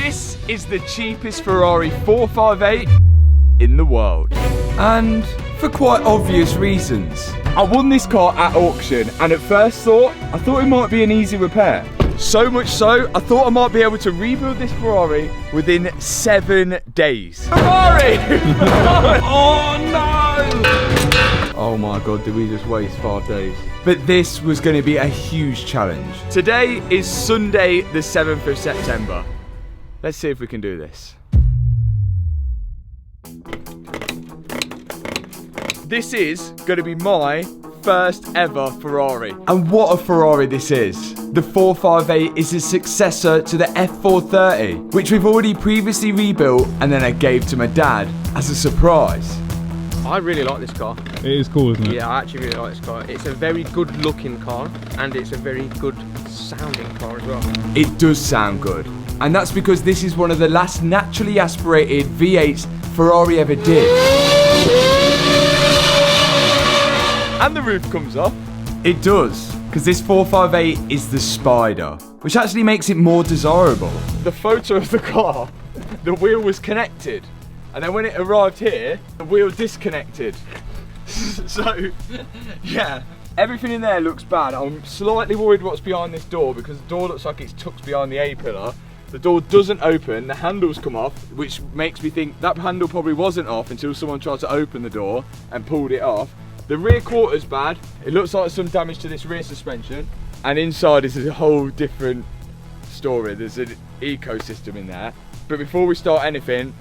This is the cheapest Ferrari 458 in the world. And for quite obvious reasons. I won this car at auction, and at first thought, I thought it might be an easy repair. So much so, I thought I might be able to rebuild this Ferrari within 7 days. Ferrari! Oh no! Oh my god, did we just waste 5 days? But this was going to be a huge challenge. Today is Sunday, the 7th of September. Let's see if we can do this. This is going to be my first ever Ferrari. And what a Ferrari this is. The 458 is a successor to the F430, which we've already previously rebuilt and then I gave to my dad as a surprise. I really like this car. It is cool, isn't it? Yeah, I actually really like this car. It's a very good looking car and it's a very good sounding car as well. It does sound good. And that's because this is one of the last naturally aspirated V8s Ferrari ever did. And the roof comes off. It does, because this 458 is the Spyder, which actually makes it more desirable. The photo of the car, the wheel was connected. And then when it arrived here, the wheel disconnected. So, yeah, everything in there looks bad. I'm slightly worried what's behind this door because the door looks like it's tucked behind the A-pillar. The door doesn't open, the handles come off, which makes me think that handle probably wasn't off until someone tried to open the door and pulled it off. The rear quarter's bad. It looks like some damage to this rear suspension. And inside is a whole different story. There's an ecosystem in there. But before we start anything,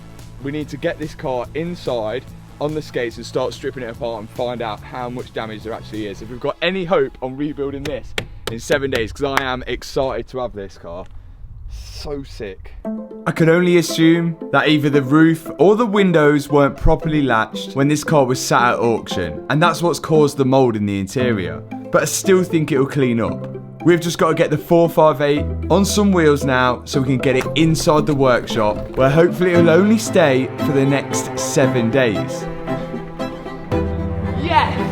we need to get this car inside on the skates and start stripping it apart and find out how much damage there actually is. If we've got any hope on rebuilding this in 7 days, because I am excited to have this car. So sick. I can only assume that either the roof or the windows weren't properly latched when this car was sat at auction, and that's what's caused the mould in the interior. But I still think it'll clean up. We've just got to get the 458 on some wheels now so we can get it inside the workshop, where hopefully it'll only stay for the next 7 days. Yes!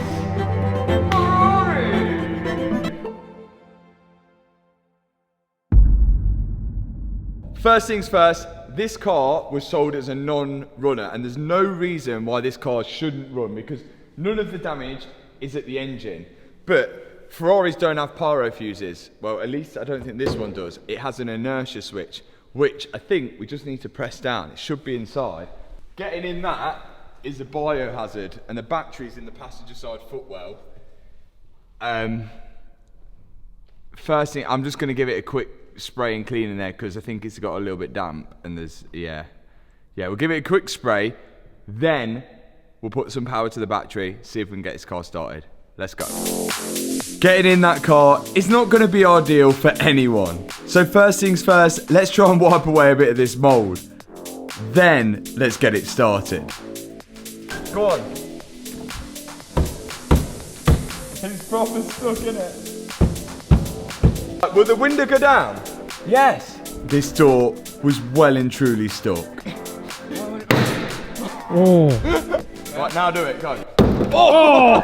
First things first, this car was sold as a non-runner, and there's no reason why this car shouldn't run because none of the damage is at the engine. But Ferraris don't have pyro fuses. Well, at least I don't think this one does. It has an inertia switch, which I think we just need to press down. It should be inside. Getting in that is a biohazard, and the battery's in the passenger side footwell. First thing, I'm just going to give it a quick spray and clean in there because I think it's got a little bit damp and there's, yeah, we'll give it a quick spray, then we'll put some power to the battery, see if we can get this car started. Let's go. Getting in that car is not going to be ideal for anyone. So first things first, let's try and wipe away a bit of this mould. Then let's get it started. Go on. It's proper stuck in it. Will the window go down? Yes. This door was well and truly stuck. Oh. Right, now do it, go. Oh!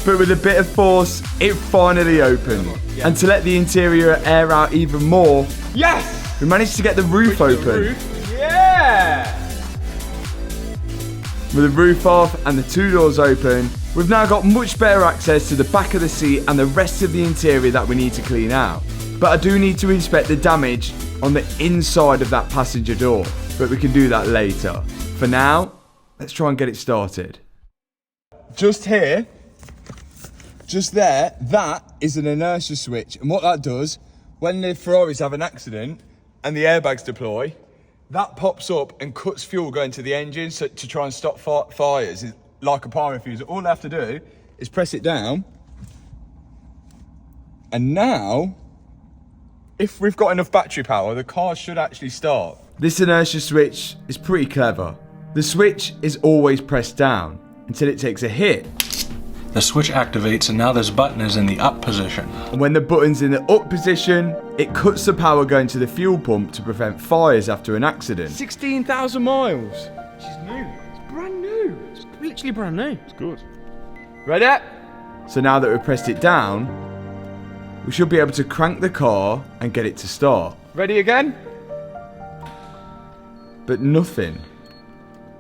But with a bit of force, it finally opened. Yeah. And to let the interior air out even more, yes! We managed to get the roof open. Yeah! With the roof off and the 2 doors open, we've now got much better access to the back of the seat and the rest of the interior that we need to clean out. But I do need to inspect the damage on the inside of that passenger door, but we can do that later. For now, let's try and get it started. Just here, just there, that is an inertia switch. And what that does, when the Ferraris have an accident and the airbags deploy, that pops up and cuts fuel going to the engine to try and stop fires, like a pyro fuse. All I have to do is press it down. And now, if we've got enough battery power, the car should actually start. This inertia switch is pretty clever. The switch is always pressed down until it takes a hit. The switch activates and now this button is in the up position. And when the button's in the up position, it cuts the power going to the fuel pump to prevent fires after an accident. 16,000 miles. She's new. It's brand new. It's literally brand new. It's good. Ready? So now that we've pressed it down, we should be able to crank the car and get it to start. Ready again? But nothing.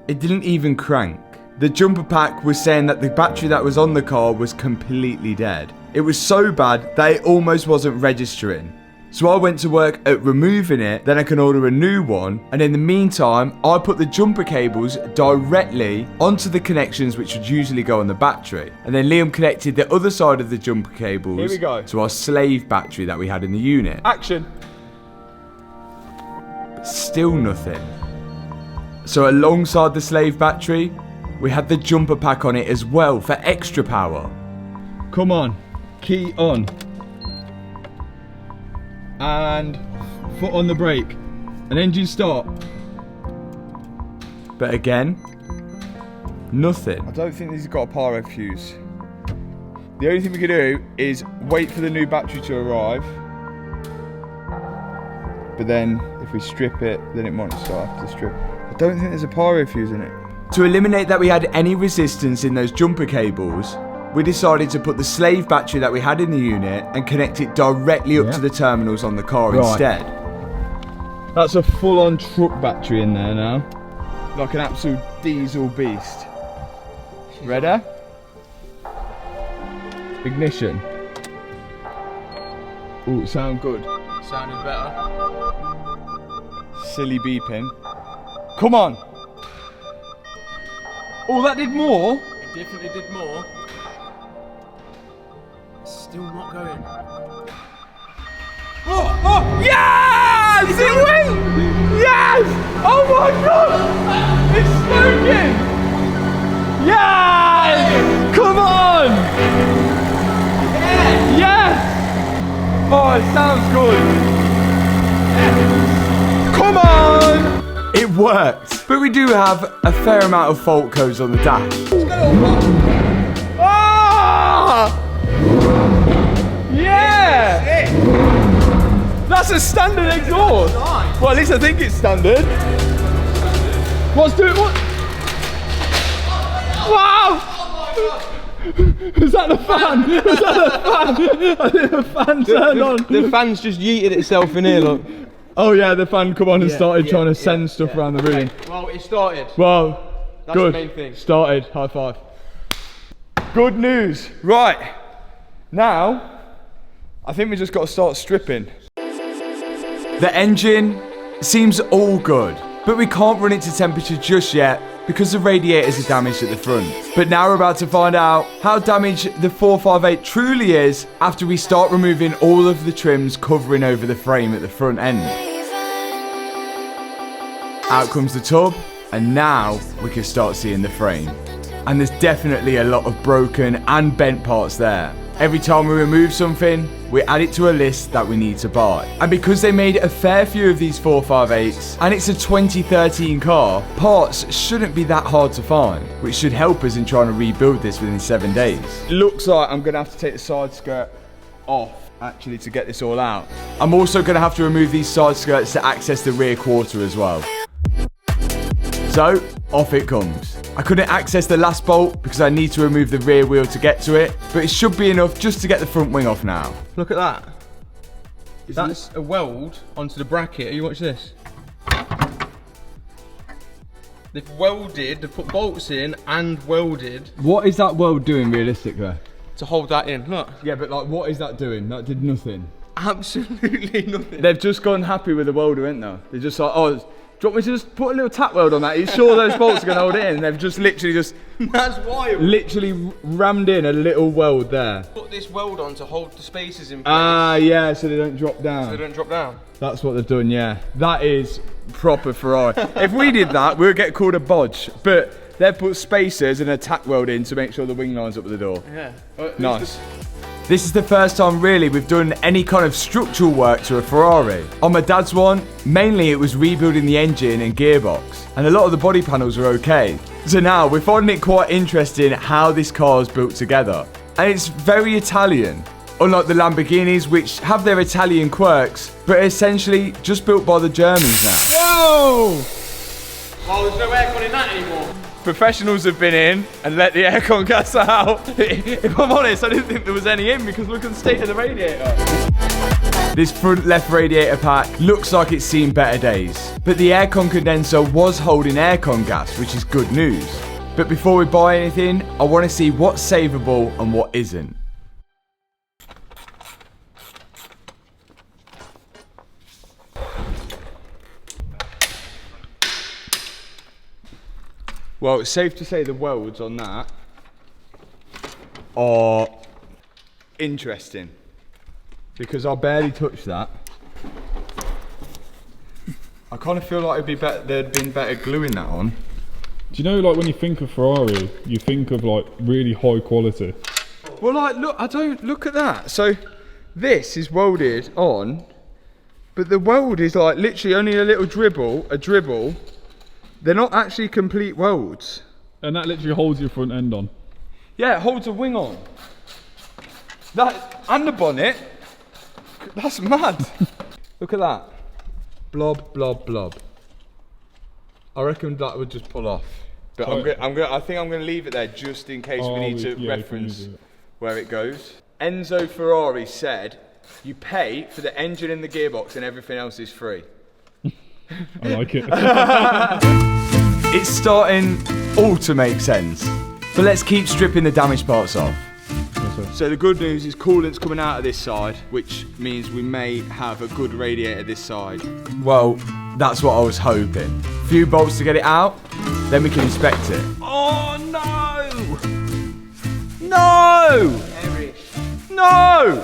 It didn't even crank. The jumper pack was saying that the battery that was on the car was completely dead. It was so bad that it almost wasn't registering. So I went to work at removing it, then I can order a new one, and in the meantime, I put the jumper cables directly onto the connections which would usually go on the battery. And then Liam connected the other side of the jumper cables Here we go. to our slave battery that we had in the unit. Action. But still nothing. So alongside the slave battery, we had the jumper pack on it as well for extra power. Come on. Key on. And foot on the brake. And engine start. But again, nothing. I don't think these have got a pyro fuse. The only thing we can do is wait for the new battery to arrive. But then if we strip it, then it might start after the strip. I don't think there's a pyro fuse in it. To eliminate that we had any resistance in those jumper cables, we decided to put the slave battery that we had in the unit and connect it directly up to the terminals on the car instead. That's a full-on truck battery in there now. Like an absolute diesel beast. Ready? Ignition. Ooh, sound good. Sounding better. Silly beeping. Come on! Oh, that did more? It definitely did more. Still not going. Oh! Yes! It went! Yes! Oh my god! It's smoking! Yes! Come on! Yes! Yes! Oh, it sounds good. Come on! It worked, but we do have a fair amount of fault codes on the dash. Ah! Yeah! That's a standard exhaust. Well, at least I think it's standard. What's doing what? Wow! Is that the fan? Is that the fan? I think the fan turned on. The fan's just yeeted itself in here, look. Oh yeah, the fan come on and started trying to send stuff around the room. Well, it started. Well, That's good. the main thing. Started. High five. Good news. Right. Now, I think we just got to start stripping. The engine seems all good, but we can't run it to temperature just yet because the radiators are damaged at the front. But now we're about to find out how damaged the 458 truly is after we start removing all of the trims covering over the frame at the front end. Out comes the tub, and now we can start seeing the frame. And there's definitely a lot of broken and bent parts there. Every time we remove something, we add it to a list that we need to buy. And because they made a fair few of these 458s, and it's a 2013 car, parts shouldn't be that hard to find, which should help us in trying to rebuild this within 7 days. Looks like I'm going to have to take the side skirt off, actually, to get this all out. I'm also going to have to remove these side skirts to access the rear quarter as well. So, off it comes. I couldn't access the last bolt because I need to remove the rear wheel to get to it, but it should be enough just to get the front wing off now. Look at that. That's a weld onto the bracket. You watch this. They've put bolts in and welded What is that weld doing realistically? to hold that in. Look. Yeah, but like, what is that doing? That did nothing. Absolutely nothing. They've just gone happy with the welder, ain't they? They're just like, oh, do you want me to just put a little tack weld on that? Are you sure those bolts are going to hold it in? And they've just That's wild. literally rammed in a little weld there. Put this weld on to hold the spaces in place. Ah, yeah, so they don't drop down. so they don't drop down. That's what they've done, yeah. That is proper Ferrari. If we did that, we would get called a bodge. But they've put spacers and a tack weld in to make sure the wing lines up with the door. Yeah. Nice. This is the first time really we've done any kind of structural work to a Ferrari. On my dad's one, mainly it was rebuilding the engine and gearbox, and a lot of the body panels are okay. So now we're finding it quite interesting how this car is built together. And it's very Italian, unlike the Lamborghinis, which have their Italian quirks, but are essentially just built by the Germans now. Whoa! Well, there's no aircon in that anymore. Professionals have been in and let the aircon gas out. If I'm honest, I didn't think there was any in because look at the state of the radiator. This front left radiator pack looks like it's seen better days. But the aircon condenser was holding aircon gas, which is good news. But before we buy anything, I want to see what's savable and what isn't. Well, it's safe to say the welds on that are interesting because I barely touched that. I kind of feel like it'd be better, there'd been better gluing that on. Do you know, like when you think of Ferrari, you think of like really high quality? Well, like, look at that. So this is welded on, but the weld is like literally only a little dribble. They're not actually complete welds. And that literally holds your front end on. Yeah, it holds a wing on. That, and the bonnet. That's mad. Look at that. Blob, blob, blob. I reckon that would just pull off. But I think I'm gonna leave it there just in case we need to reference where it goes. Enzo Ferrari said, you pay for the engine and the gearbox and everything else is free. I like it. It's starting all to make sense. But let's keep stripping the damaged parts off. Yes, So the good news is coolant's coming out of this side, which means we may have a good radiator this side. Well, that's what I was hoping. A few bolts to get it out, then we can inspect it. Oh no! No! No!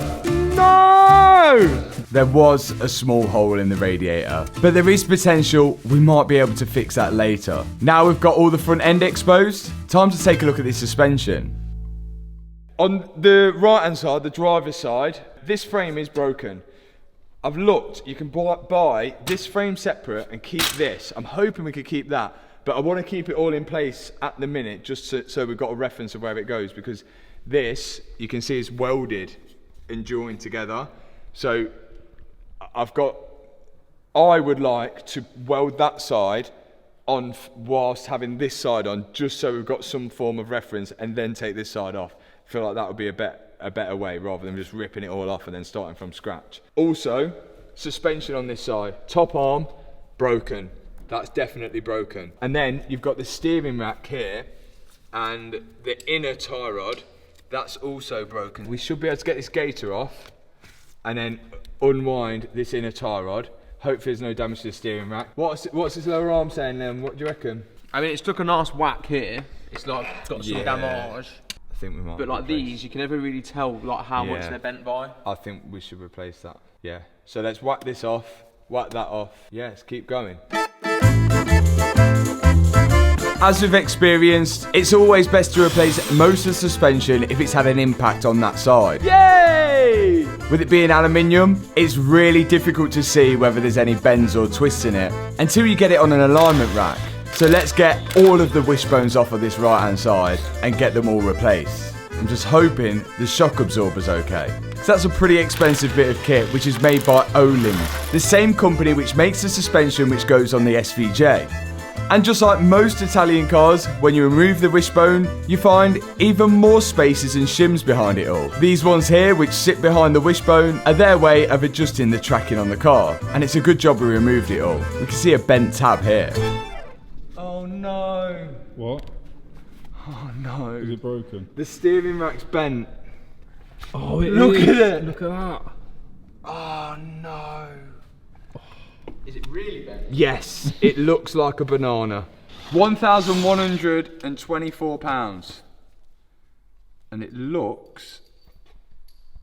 No! There was a small hole in the radiator, but there is potential we might be able to fix that later. Now we've got all the front end exposed, time to take a look at this suspension. On the right hand side, the driver's side, this frame is broken. I've looked, you can buy this frame separate and keep this. I'm hoping we could keep that, but I want to keep it all in place at the minute just so we've got a reference of where it goes, because this, you can see, is welded and joined together. So I would like to weld that side on whilst having this side on, just so we've got some form of reference, and then take this side off. I feel like that would be a better way, rather than just ripping it all off and then starting from scratch. Also, suspension on this side. Top arm, broken. That's definitely broken. And then you've got the steering rack here, and the inner tie rod, that's also broken. We should be able to get this gaiter off, and then unwind this inner tie rod. Hopefully there's no damage to the steering rack. What's this lower arm saying then? What do you reckon? I mean, it's took a nice whack here. It's like got some damage. I think we might. But like these, you can never really tell like how much they're bent by. I think we should replace that. Yeah. So let's whack this off, whack that off. Yeah, let's keep going. As we've experienced, it's always best to replace most of the suspension if it's had an impact on that side. Yay! With it being aluminium, it's really difficult to see whether there's any bends or twists in it until you get it on an alignment rack. So let's get all of the wishbones off of this right hand side and get them all replaced. I'm just hoping the shock absorber's okay. So that's a pretty expensive bit of kit, which is made by Öhlins, the same company which makes the suspension which goes on the SVJ. And just like most Italian cars, when you remove the wishbone, you find even more spaces and shims behind it all. These ones here, which sit behind the wishbone, are their way of adjusting the tracking on the car. And it's a good job we removed it all. We can see a bent tab here. Oh no. What? Oh no. Is it broken? The steering rack's bent. Oh, it Look is. at it. Look at that. Oh no. Is it really bent? Yes, it looks like a banana. £1,124. And it looks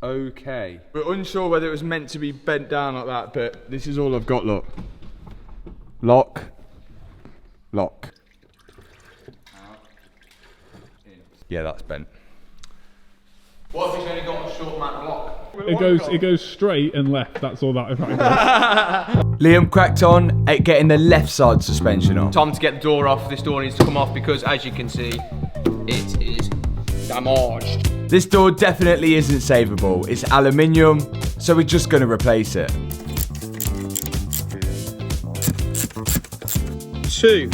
okay. We're unsure whether it was meant to be bent down like that, but this is all I've got, look. Lock. Lock. Yeah, that's bent. What if it's only got a short amount of lock? It goes straight and left. That's all that effect does. Liam cracked on at getting the left side suspension on. Time to get the door off. This door needs to come off because, as you can see, it is damaged. This door definitely isn't savable. It's aluminium, so we're just going to replace it. 2.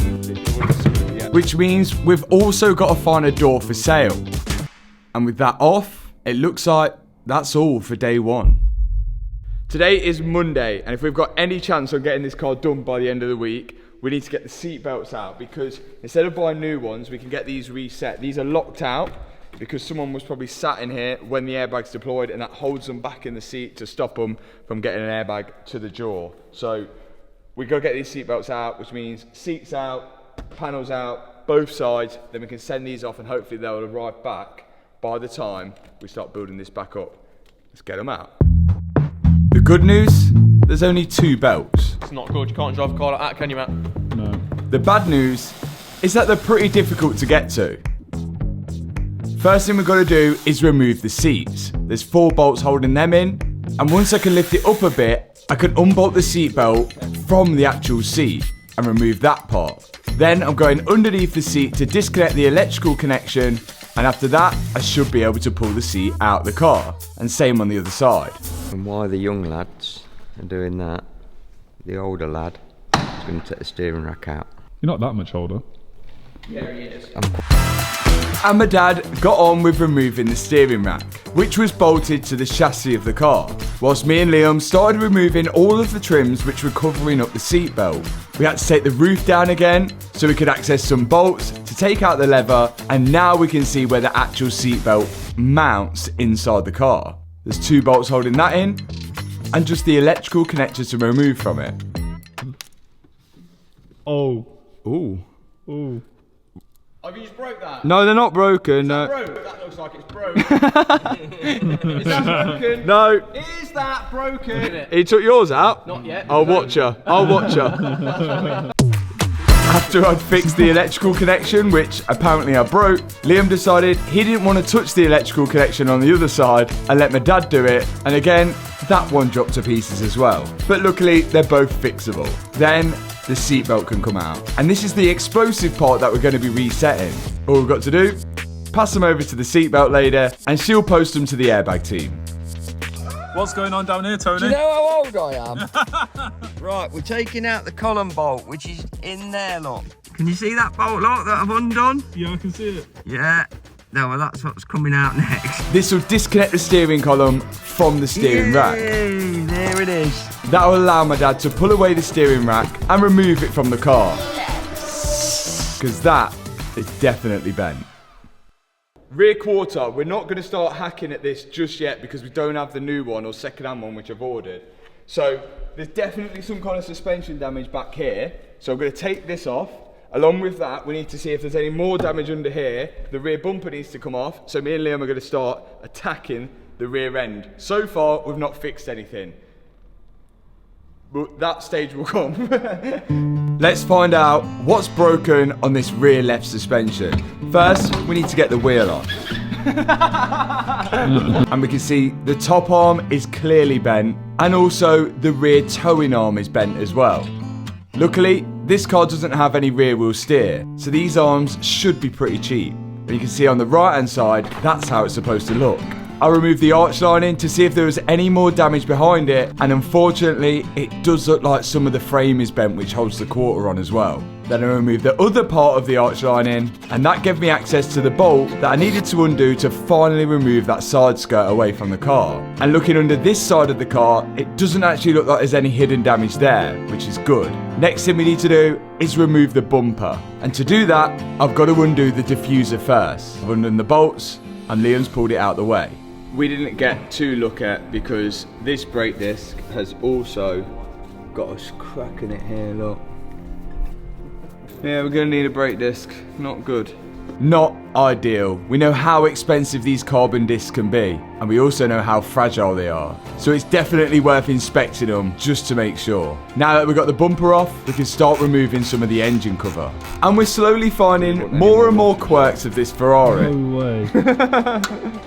Yeah. which means we've also got to find a door for sale. And with that off, it looks like that's all for day one. Today is Monday, and if we've got any chance of getting this car done by the end of the week, we need to get the seat belts out, because instead of buying new ones, we can get these reset. These are locked out because someone was probably sat in here when the airbag's deployed, and that holds them back in the seat to stop them from getting an airbag to the jaw. So we got to get these seat belts out, which means seats out, panels out, both sides. Then we can send these off, and hopefully they'll arrive back by the time we start building this back up. Let's get them out. The good news, there's only 2 belts. It's not good. You can't drive a car like that, can you, Matt? No. The bad news is that they're pretty difficult to get to. First thing we've got to do is remove the seats. There's 4 bolts holding them in, and once I can lift it up a bit, I can unbolt the seat belt from the actual seat and remove that part. Then I'm going underneath the seat to disconnect the electrical connection, and after that, I should be able to pull the seat out the car. And same on the other side. And while the young lads are doing that, the older lad is going to take the steering rack out. You're not that much older. Yeah, he is. And my dad got on with removing the steering rack, which was bolted to the chassis of the car, whilst me and Liam started removing all of the trims which were covering up the seat belt. We had to take the roof down again so we could access some bolts to take out the lever, and now we can see where the actual seat belt mounts inside the car. There's 2 bolts holding that in, and just the electrical connector to remove from it. Oh. Ooh. Ooh. Have you just broke that? No, they're not broken. No. Broke? That looks like it's broke. Is that broken? No. Is that broken? He took yours out? Not yet. I'll watch her. I'll watch her. After I'd fixed the electrical connection, which apparently I broke, Liam decided he didn't want to touch the electrical connection on the other side and let my dad do it. And again, that one dropped to pieces as well. But luckily, they're both fixable. Then the seatbelt can come out. And this is the explosive part that we're going to be resetting. All we've got to do, pass them over to the seatbelt lady, and she'll post them to the airbag team. What's going on down here, Tony? Do you know how old I am? Right, we're taking out the column bolt, which is in there, look. Can you see that bolt, look, that I've undone? Yeah, I can see it. Yeah. No, well, that's what's coming out next. This will disconnect the steering column from the steering rack. Yay, there it is. That will allow my dad to pull away the steering rack and remove it from the car. Because that is definitely bent. Rear quarter, we're not going to start hacking at this just yet because we don't have the new one or second-hand one which I've ordered. So there's definitely some kind of suspension damage back here. So I'm going to take this off. Along with that, we need to see if there's any more damage under here. The rear bumper needs to come off. So me and Liam are going to start attacking the rear end. So far, we've not fixed anything. But that stage will come. Let's find out what's broken on this rear left suspension. First, we need to get the wheel off. And we can see the top arm is clearly bent, and also the rear towing arm is bent as well. Luckily, this car doesn't have any rear wheel steer, so these arms should be pretty cheap. And you can see on the right hand side, that's how it's supposed to look. I removed the arch lining to see if there was any more damage behind it, and unfortunately it does look like some of the frame is bent, which holds the quarter on as well. Then I removed the other part of the arch lining, and that gave me access to the bolt that I needed to undo to finally remove that side skirt away from the car. And looking under this side of the car, it doesn't actually look like there's any hidden damage there, which is good. Next thing we need to do is remove the bumper, and to do that I've got to undo the diffuser first. I've undone the bolts and Liam's pulled it out the way. We didn't get to look at because this brake disc has also got us crack in it here, look. Yeah, we're gonna need a brake disc. Not good. Not ideal. We know how expensive these carbon discs can be, and we also know how fragile they are. So it's definitely worth inspecting them just to make sure. Now that we've got the bumper off, we can start removing some of the engine cover. And we're slowly finding more and more quirks of this Ferrari. No way.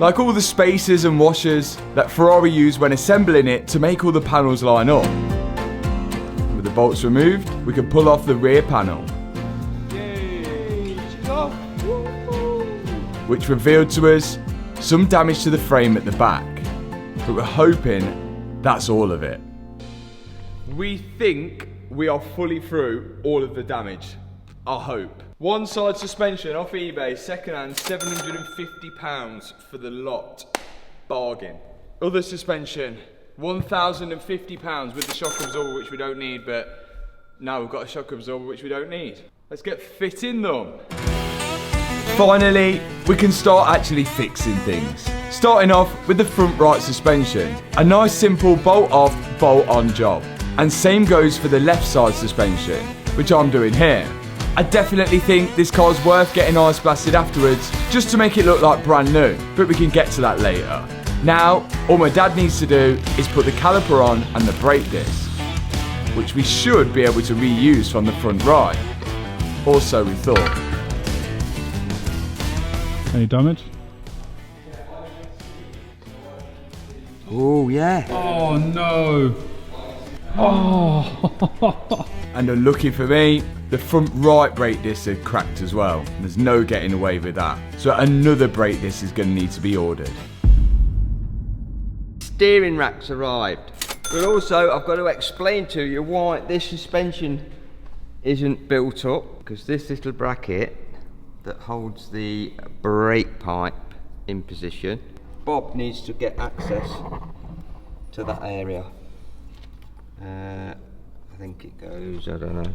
Like all the spacers and washers that Ferrari use when assembling it to make all the panels line up. With the bolts removed, we can pull off the rear panel, which revealed to us some damage to the frame at the back. But we're hoping that's all of it. We think we are fully through all of the damage. I hope. One side suspension off eBay, second hand, £750 for the lot. Bargain. Other suspension, £1,050 with the shock absorber, which we don't need, but now we've got a shock absorber, which we don't need. Let's get fitting them. Finally, we can start actually fixing things. Starting off with the front right suspension. A nice simple bolt off, bolt on job. And same goes for the left side suspension, which I'm doing here. I definitely think this car's worth getting ice blasted afterwards, just to make it look like brand new, but we can get to that later. Now, all my dad needs to do is put the caliper on and the brake disc, which we should be able to reuse from the front right. Or so we thought. Any damage? Oh, yeah. Oh no! Oh! And unlucky for me, the front right brake disc had cracked as well. There's no getting away with that. So another brake disc is going to need to be ordered. Steering rack's arrived. But also, I've got to explain to you why this suspension isn't built up, because this little bracket that holds the brake pipe in position, Bob needs to get access to that area. I think it goes, I don't know.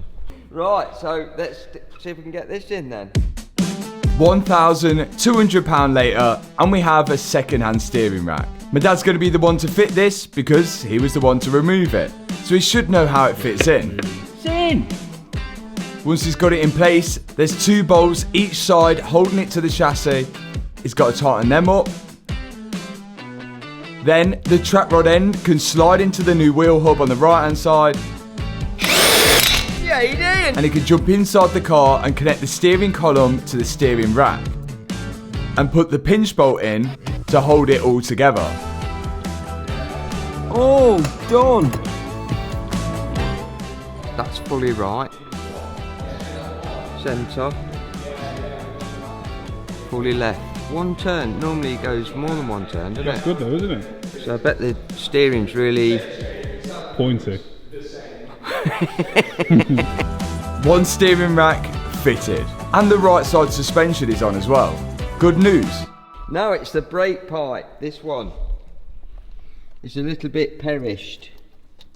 Right, so let's see if we can get this in then. £1,200 later, and we have a second-hand steering rack. My dad's going to be the one to fit this because he was the one to remove it, so he should know how it fits in. It's in! Once he's got it in place, there's 2 bolts each side holding it to the chassis. He's got to tighten them up. Then the track rod end can slide into the new wheel hub on the right hand side. Yeah, he did! And he can jump inside the car and connect the steering column to the steering rack. And put the pinch bolt in to hold it all together. Oh, done! That's fully right. Centre. Fully left. One turn. Normally it goes more than one turn, doesn't That's it? good though, isn't it? So I bet the steering's really... Pointy. One steering rack fitted. And the right side suspension is on as well. Good news. Now it's the brake pipe, this one. It's a little bit perished.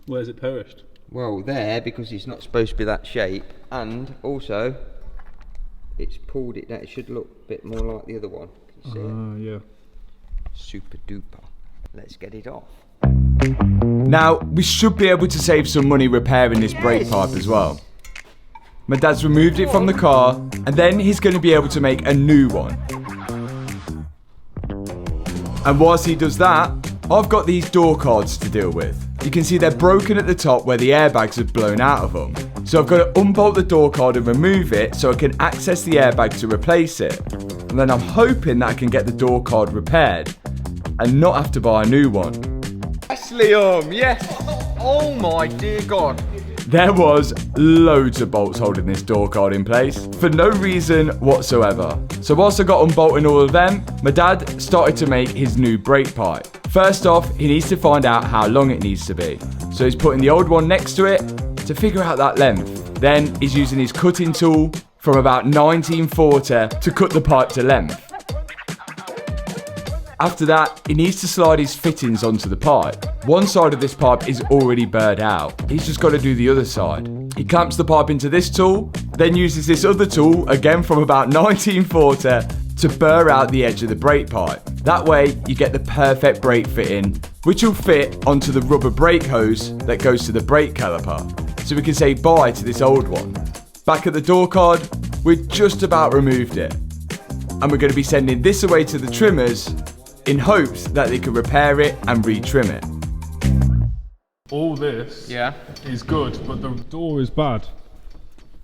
Where's it perished? Well, there, because it's not supposed to be that shape. And also, it's pulled it down. It should look a bit more like the other one. Can you see it? Yeah. Super duper. Let's get it off. Now, we should be able to save some money repairing this brake pipe as well. My dad's removed it from the car, and then he's going to be able to make a new one. And whilst he does that, I've got these door cards to deal with. You can see they're broken at the top where the airbags have blown out of them. So I've got to unbolt the door card and remove it so I can access the airbag to replace it. And then I'm hoping that I can get the door card repaired and not have to buy a new one. Yes, Liam, yes! Oh my dear God. There was loads of bolts holding this door card in place for no reason whatsoever. So whilst I got unbolting all of them, my dad started to make his new brake pipe. First off, he needs to find out how long it needs to be. So he's putting the old one next to it to figure out that length. Then he's using his cutting tool from about 1940 to cut the pipe to length. After that, he needs to slide his fittings onto the pipe. One side of this pipe is already burred out. He's just got to do the other side. He clamps the pipe into this tool, then uses this other tool, again from about 1940, to burr out the edge of the brake pipe. That way, you get the perfect brake fitting, which will fit onto the rubber brake hose that goes to the brake caliper. So we can say bye to this old one. Back at the door card, we've just about removed it. And we're going to be sending this away to the trimmers in hopes that they can repair it and retrim it. All this is good, but the door is bad.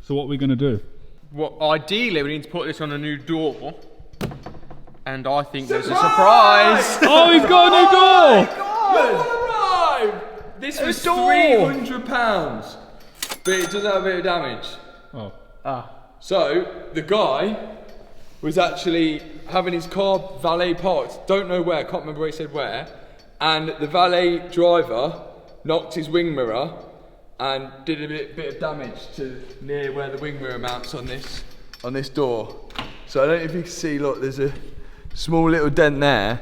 So what are we going to do? Well, ideally, we need to put this on a new door. And I think there's a surprise! Oh, he's got a new door! This was £300, but it does have a bit of damage. Oh. So, the guy was actually having his car valet parked, don't know where, can't remember where he said where, and the valet driver knocked his wing mirror and did a bit of damage to near where the wing mirror mounts on this on this door. So I don't know if you can see, look, there's a small little dent there.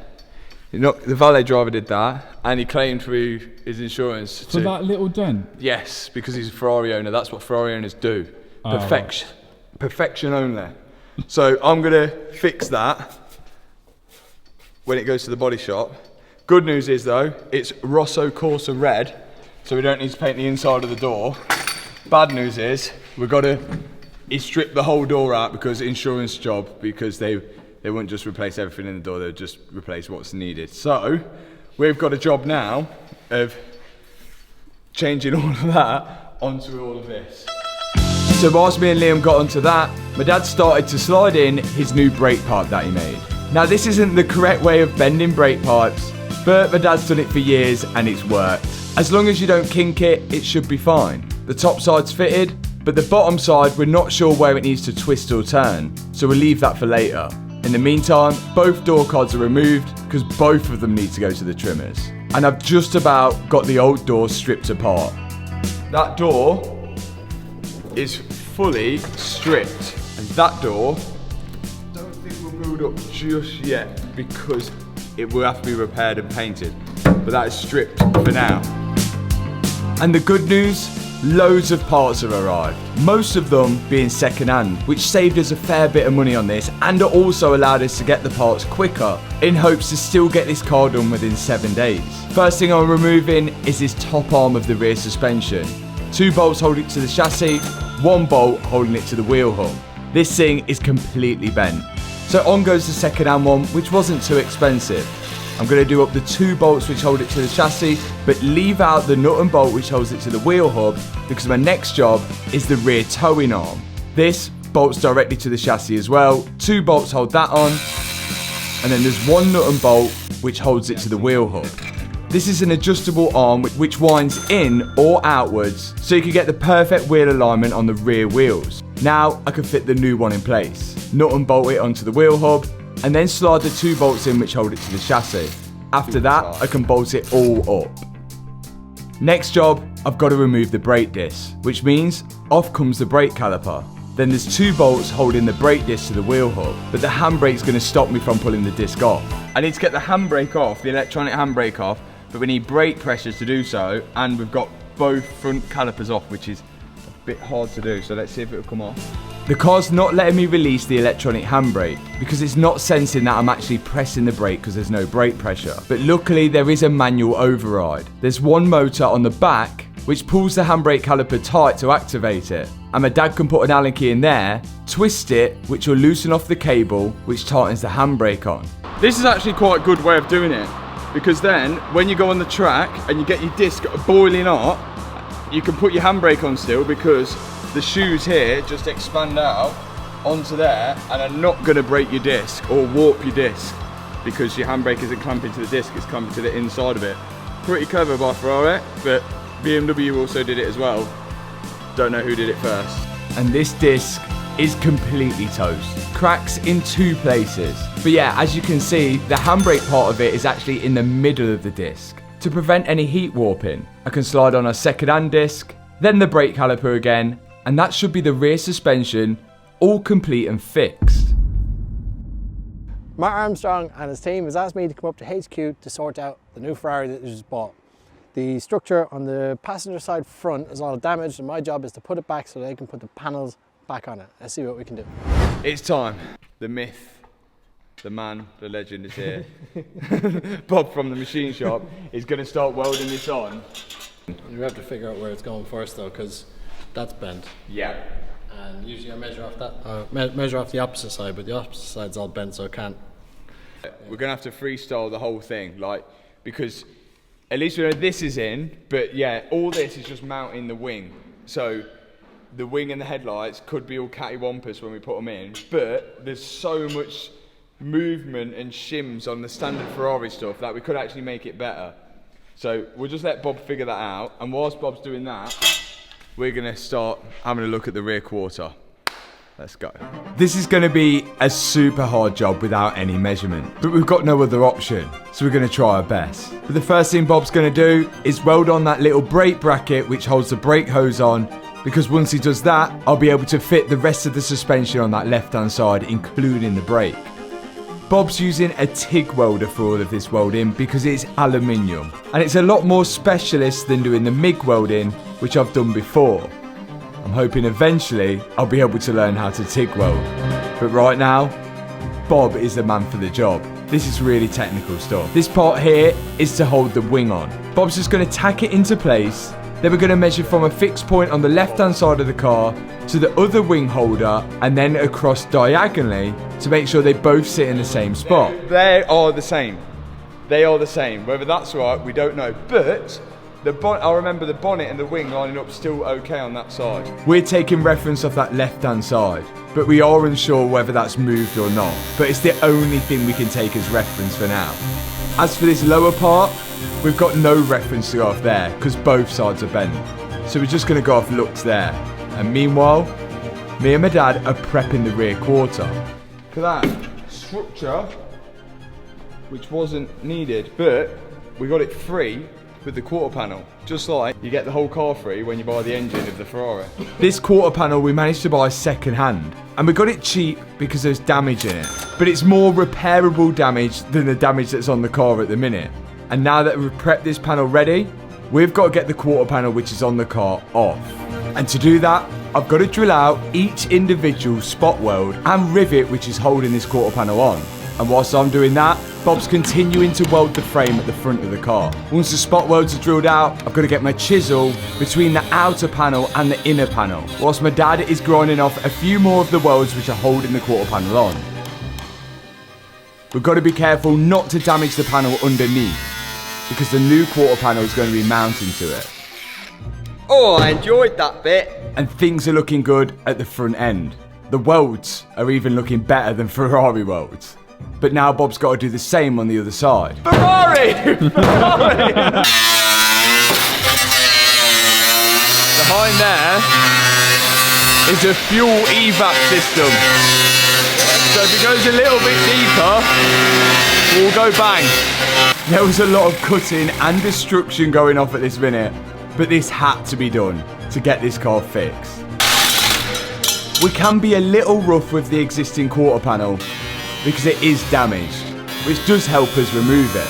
The valet driver did that, and he claimed through his insurance. For that little dent? Yes, because he's a Ferrari owner. That's what Ferrari owners do. Perfection. Right. Perfection only. So I'm gonna fix that when it goes to the body shop. Good news is though, it's Rosso Corsa red, so we don't need to paint the inside of the door. Bad news is, he stripped the whole door out because insurance job, because they wouldn't just replace everything in the door, they'd just replace what's needed. So, we've got a job now of changing all of that onto all of this. So whilst me and Liam got onto that, my dad started to slide in his new brake pipe that he made. Now this isn't the correct way of bending brake pipes, but my dad's done it for years and it's worked. As long as you don't kink it, it should be fine. The top side's fitted, but the bottom side we're not sure where it needs to twist or turn, so we'll leave that for later. In the meantime, both door cards are removed because both of them need to go to the trimmers. And I've just about got the old door stripped apart. That door is fully stripped, and that door, I don't think we'll build up just yet because it will have to be repaired and painted, but that is stripped for now. And the good news, loads of parts have arrived, most of them being second hand, which saved us a fair bit of money on this, and it also allowed us to get the parts quicker in hopes to still get this car done within 7 days. First thing I'm removing is this top arm of the rear suspension. 2 bolts hold it to the chassis, 1 bolt holding it to the wheel hub. This thing is completely bent. So on goes the second hand one, which wasn't too expensive. I'm going to do up the 2 bolts which hold it to the chassis, but leave out the nut and bolt which holds it to the wheel hub, because my next job is the rear towing arm. This bolts directly to the chassis as well. 2 bolts hold that on, and then there's 1 nut and bolt which holds it to the wheel hub. This is an adjustable arm which winds in or outwards, so you can get the perfect wheel alignment on the rear wheels. Now I can fit the new one in place. Nut and bolt it onto the wheel hub, and then slide the 2 bolts in which hold it to the chassis. After that, I can bolt it all up. Next job, I've got to remove the brake disc, which means off comes the brake caliper. Then there's 2 bolts holding the brake disc to the wheel hub, but the handbrake's going to stop me from pulling the disc off. I need to get the handbrake off, the electronic handbrake off, but we need brake pressures to do so, and we've got both front calipers off, which is a bit hard to do, so let's see if it'll come off. The car's not letting me release the electronic handbrake because it's not sensing that I'm actually pressing the brake because there's no brake pressure. But luckily there is a manual override. There's 1 motor on the back which pulls the handbrake caliper tight to activate it. And my dad can put an Allen key in there, twist it, which will loosen off the cable which tightens the handbrake on. This is actually quite a good way of doing it, because then when you go on the track and you get your disc boiling hot, you can put your handbrake on still, because the shoes here just expand out onto there and are not going to break your disc or warp your disc, because your handbrake isn't clamping to the disc, it's clamping to the inside of it. Pretty clever by Ferrari, but BMW also did it as well. Don't know who did it first. And this disc is completely toast. Cracks in 2 places. But yeah, as you can see, the handbrake part of it is actually in the middle of the disc. To prevent any heat warping, I can slide on a second hand disc, then the brake caliper again, and that should be the rear suspension, all complete and fixed. Matt Armstrong and his team has asked me to come up to HQ to sort out the new Ferrari that they just bought. The structure on the passenger side front is all damaged, and my job is to put it back so they can put the panels back on it. Let's see what we can do. It's time. The myth, the man, the legend is here. Bob from the machine shop is going to start welding this on. You have to figure out where it's going first though, because that's bent. Yeah. And usually I measure off that, measure off the opposite side, but the opposite side's all bent, so I can't. We're gonna have to freestyle the whole thing, like, because at least we know this is in, but yeah, all this is just mounting the wing. So the wing and the headlights could be all cattywampus when we put them in, but there's so much movement and shims on the standard Ferrari stuff that we could actually make it better. So we'll just let Bob figure that out, and whilst Bob's doing that, we're gonna start having a look at the rear quarter. Let's go. This is gonna be a super hard job without any measurement, but we've got no other option, so we're gonna try our best. But the first thing Bob's gonna do is weld on that little brake bracket which holds the brake hose on, because once he does that, I'll be able to fit the rest of the suspension on that left-hand side, including the brake. Bob's using a TIG welder for all of this welding because it's aluminium, and it's a lot more specialist than doing the MIG welding, which I've done before. I'm hoping eventually I'll be able to learn how to TIG weld, but right now, Bob is the man for the job. This is really technical stuff. This part here is to hold the wing on. Bob's just going to tack it into place. Then we're going to measure from a fixed point on the left-hand side of the car to the other wing holder and then across diagonally to make sure they both sit in the same spot. They are the same. They are the same. Whether that's right, we don't know. But I remember the bonnet and the wing lining up still okay on that side. We're taking reference off that left-hand side, but we are unsure whether that's moved or not. But it's the only thing we can take as reference for now. As for this lower part, we've got no reference to go off there because both sides are bent. So we're just going to go off looks there. And meanwhile, me and my dad are prepping the rear quarter. For that structure, which wasn't needed, but we got it free with the quarter panel. Just like you get the whole car free when you buy the engine of the Ferrari. This quarter panel we managed to buy second hand, and we got it cheap because there's damage in it. But it's more repairable damage than the damage that's on the car at the minute. And now that we've prepped this panel ready, we've got to get the quarter panel which is on the car off. And to do that, I've got to drill out each individual spot weld and rivet which is holding this quarter panel on. And whilst I'm doing that, Bob's continuing to weld the frame at the front of the car. Once the spot welds are drilled out, I've got to get my chisel between the outer panel and the inner panel, whilst my dad is grinding off a few more of the welds which are holding the quarter panel on. We've got to be careful not to damage the panel underneath, because the new quarter panel is going to be mounting to it. Oh, I enjoyed that bit. And things are looking good at the front end. The welds are even looking better than Ferrari welds. But now Bob's got to do the same on the other side. Ferrari! Ferrari! Behind there is a fuel evap system. So if it goes a little bit deeper, we'll go bang. There was a lot of cutting and destruction going off at this minute, but this had to be done to get this car fixed. We can be a little rough with the existing quarter panel because it is damaged, which does help us remove it.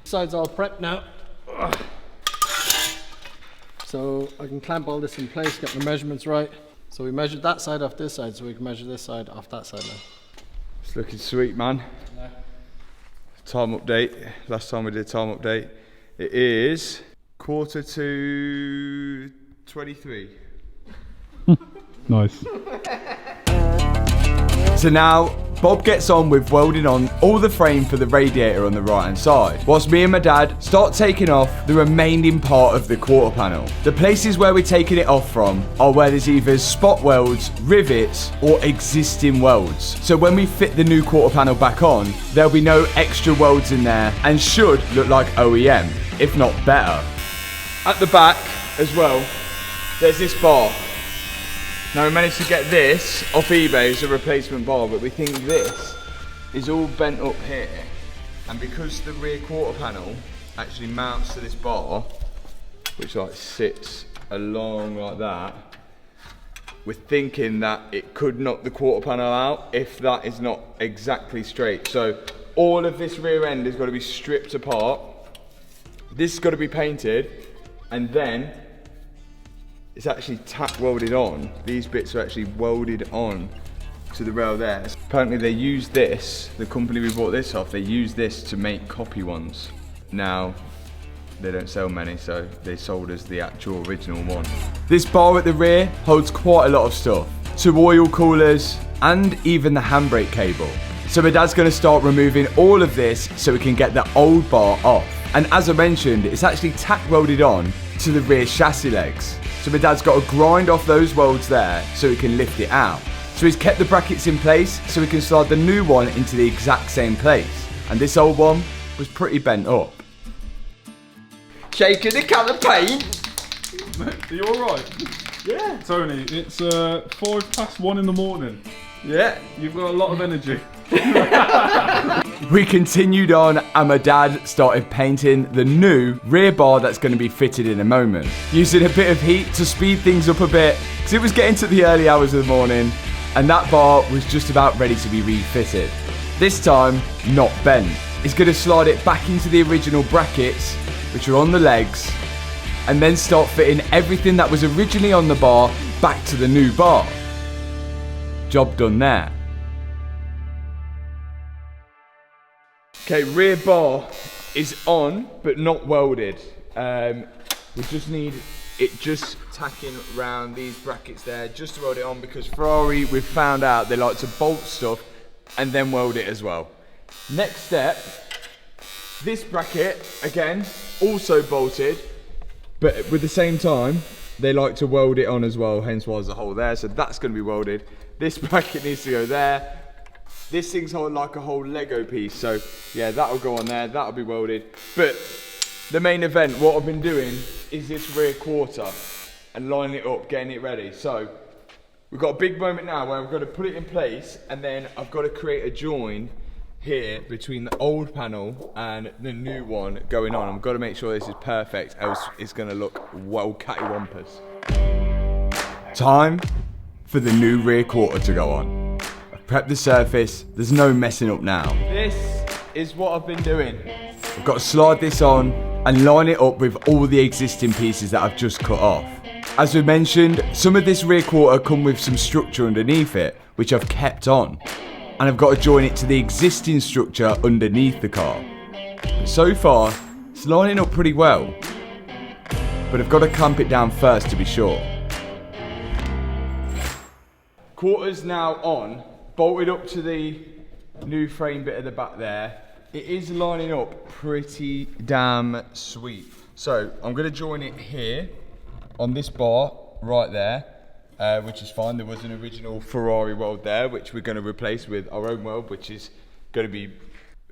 Side's all prepped now. So I can clamp all this in place, get my measurements right. So we measured that side off this side, so we can measure this side off that side now. It's looking sweet, man. No. Time update. Last time we did a time update. It is 23:45. Nice. So now, Bob gets on with welding on all the frame for the radiator on the right hand side, whilst me and my dad start taking off the remaining part of the quarter panel. The places where we're taking it off from are where there's either spot welds, rivets, or existing welds. So when we fit the new quarter panel back on, there'll be no extra welds in there and should look like OEM, if not better. At the back as well, there's this bar. Now we managed to get this off eBay as a replacement bar, but we think this is all bent up here. And because the rear quarter panel actually mounts to this bar, which like sits along like that, we're thinking that it could knock the quarter panel out if that is not exactly straight. So all of this rear end has got to be stripped apart. This has got to be painted, and then it's actually tack welded on. These bits are actually welded on to the rail there. Apparently they use this, the company we bought this off, they use this to make copy ones. Now, they don't sell many, so they sold us the actual original one. This bar at the rear holds quite a lot of stuff. 2 oil coolers, and even the handbrake cable. So my dad's gonna start removing all of this so we can get the old bar off. And as I mentioned, it's actually tack welded on to the rear chassis legs. So my dad's got to grind off those welds there so he can lift it out. So he's kept the brackets in place so we can slide the new one into the exact same place. And this old one was pretty bent up. Shaking the can of paint. Are you alright? Yeah. Tony, it's 1:05 in the morning. Yeah. You've got a lot of energy. We continued on and my dad started painting the new rear bar that's going to be fitted in a moment. Using a bit of heat to speed things up a bit because it was getting to the early hours of the morning and that bar was just about ready to be refitted. This time, not bent. He's going to slide it back into the original brackets, which are on the legs, and then start fitting everything that was originally on the bar back to the new bar. Job done there. Okay, rear bar is on, but not welded. We just need it just tacking around these brackets there, just to weld it on, because Ferrari, we've found out they like to bolt stuff and then weld it as well. Next step, this bracket, again, also bolted, but with the same time, they like to weld it on as well, hence why there's a hole there, so that's gonna be welded. This bracket needs to go there. This thing's like a whole Lego piece, so yeah, that'll go on there, that'll be welded. But the main event, what I've been doing is this rear quarter and lining it up, getting it ready. So we've got a big moment now where I've got to put it in place, and then I've got to create a join here between the old panel and the new one going on. I've got to make sure this is perfect, else it's going to look well cattywampus. Time for the new rear quarter to go on. I've prepped the surface, there's no messing up now. This is what I've been doing. I've got to slide this on and line it up with all the existing pieces that I've just cut off. As we mentioned, some of this rear quarter come with some structure underneath it, which I've kept on. And I've got to join it to the existing structure underneath the car. But so far, it's lining up pretty well. But I've got to clamp it down first to be sure. Quarter's now on, bolted up to the new frame bit at the back there. It is lining up pretty damn sweet. So I'm going to join it here on this bar right there, which is fine. There was an original Ferrari weld there, which we're going to replace with our own weld, which is going to be,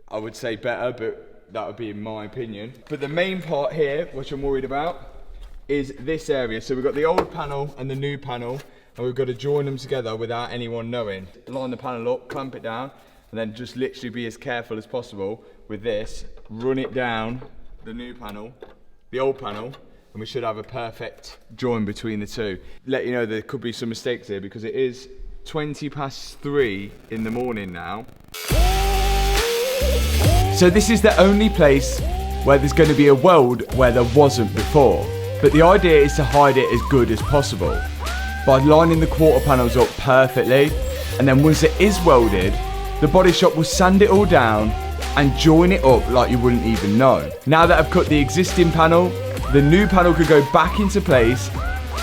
I would say, better, but that would be in my opinion. But the main part here, which I'm worried about, is this area. So we've got the old panel and the new panel, and we've got to join them together without anyone knowing. Line the panel up, clamp it down, and then just literally be as careful as possible with this, run it down the new panel, the old panel, and we should have a perfect join between the two. Let you know there could be some mistakes here because it is 3:20 in the morning now. So this is the only place where there's going to be a weld where there wasn't before. But the idea is to hide it as good as possible by lining the quarter panels up perfectly, and then once it is welded, the body shop will sand it all down and join it up like you wouldn't even know. Now that I've cut the existing panel, the new panel could go back into place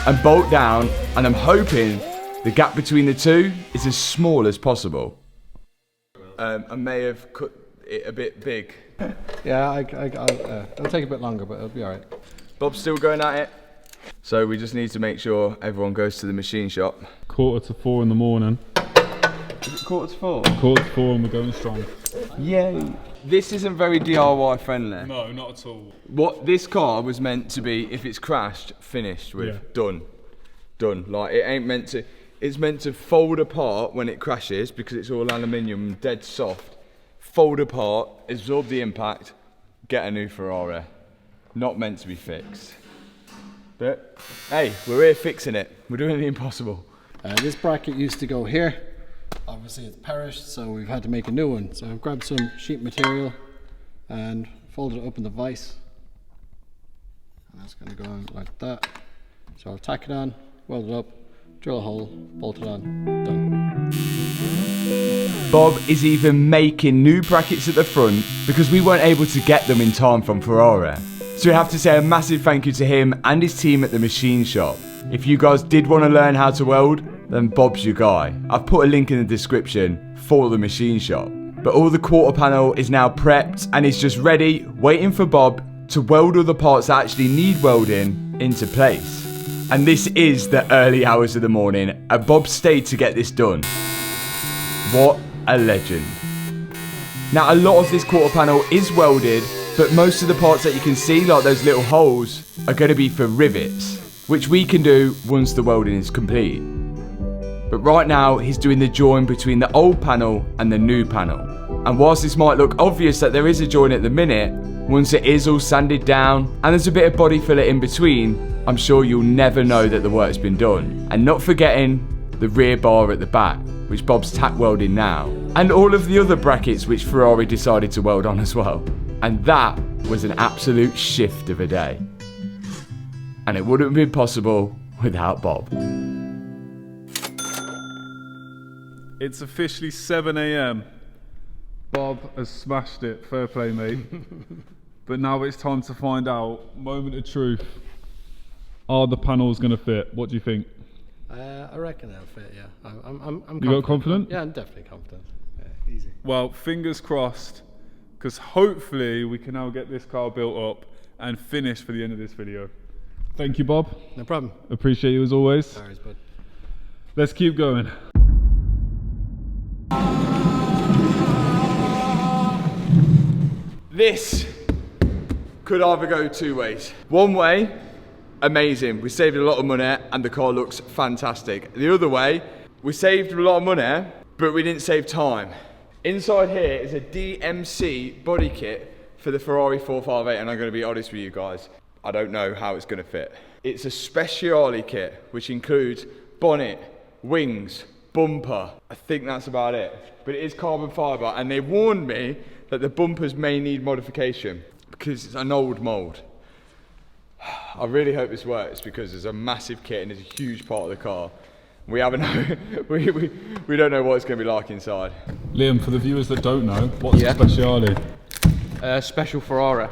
and bolt down, and I'm hoping the gap between the two is as small as possible. I may have cut it a bit big. Yeah, it'll take a bit longer, but it'll be all right. Bob's still going at it. So we just need to make sure everyone goes to the machine shop. 4:45 in the morning. Is it 4:45? 4:45 and we're going strong. Yay. This isn't very DIY friendly. No, not at all. What this car was meant to be, if it's crashed, finished with, Yeah. done. Like, it ain't meant to, it's meant to fold apart when it crashes because it's all aluminium, dead soft. Fold apart, absorb the impact, get a new Ferrari. Not meant to be fixed. But hey, we're here fixing it. We're doing the impossible. This bracket used to go here. Obviously it's perished, so we've had to make a new one. So I've grabbed some sheet material and folded it up in the vise. And that's going to go on like that. So I'll tack it on, weld it up, drill a hole, bolt it on, done. Bob is even making new brackets at the front because we weren't able to get them in time from Ferrari. So we have to say a massive thank you to him and his team at the machine shop. If you guys did want to learn how to weld, then Bob's your guy. I've put a link in the description for the machine shop. But all the quarter panel is now prepped and is just ready, waiting for Bob to weld all the parts that actually need welding into place. And this is the early hours of the morning, and Bob stayed to get this done. What a legend. Now a lot of this quarter panel is welded, but most of the parts that you can see, like those little holes, are going to be for rivets, which we can do once the welding is complete. But right now, he's doing the join between the old panel and the new panel. And whilst this might look obvious that there is a join at the minute, once it is all sanded down and there's a bit of body filler in between, I'm sure you'll never know that the work's been done. And not forgetting the rear bar at the back, which Bob's tack welding now, and all of the other brackets which Ferrari decided to weld on as well. And that was an absolute shift of a day. And it wouldn't have been possible without Bob. It's officially 7 AM. Bob has smashed it. Fair play, mate. But now it's time to find out. Moment of truth. Are the panels going to fit? What do you think? I reckon they'll fit, yeah. I'm confident. You got confident? Yeah, I'm definitely confident. Yeah, easy. Well, fingers crossed, because hopefully we can now get this car built up and finished for the end of this video. Thank you, Bob. No problem. Appreciate you as always. Sorry, bud. Let's keep going. This could either go two ways. One way, amazing, we saved a lot of money and the car looks fantastic. The other way, we saved a lot of money, but we didn't save time. Inside here is a DMC body kit for the Ferrari 458, and I'm going to be honest with you guys, I don't know how it's going to fit. It's a Speciale kit, which includes bonnet, wings, bumper. I think that's about it. But it is carbon fibre, and they warned me that the bumpers may need modification because it's an old mould. I really hope this works because there's a massive kit and it's a huge part of the car. We haven't we don't know what it's going to be like inside. Liam, for the viewers that don't know, what's the Speciale? Special Ferrari.